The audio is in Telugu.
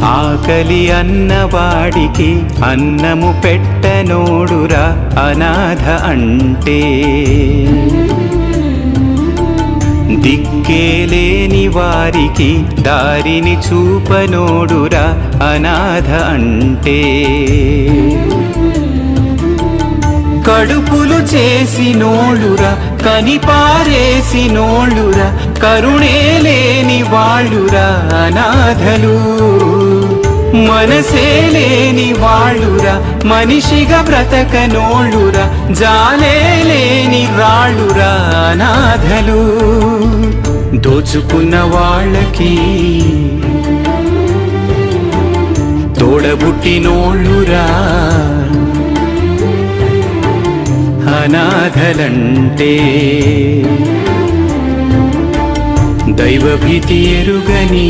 ఆకలి అన్నవాడికి అన్నము పెట్టనోడురా అనాథ అంటే. దిక్కేలేని వారికి దారిని చూపనోడురా అనాథ అంటే. కడుపులు చేసినోళ్ళురా కనిపారేసినోళ్ళురా కరుణే లేని వాళ్ళురా అనాథలు. మనసే లేని వాళ్ళురా మనిషిగా బ్రతకనోళ్ళురా జాలే లేని రాళ్ళురా అనాథలు. దోచుకున్న వాళ్ళకి తోడబుట్టినోళ్ళురా అనాథలంటే. దైవభీతి ఎరుగని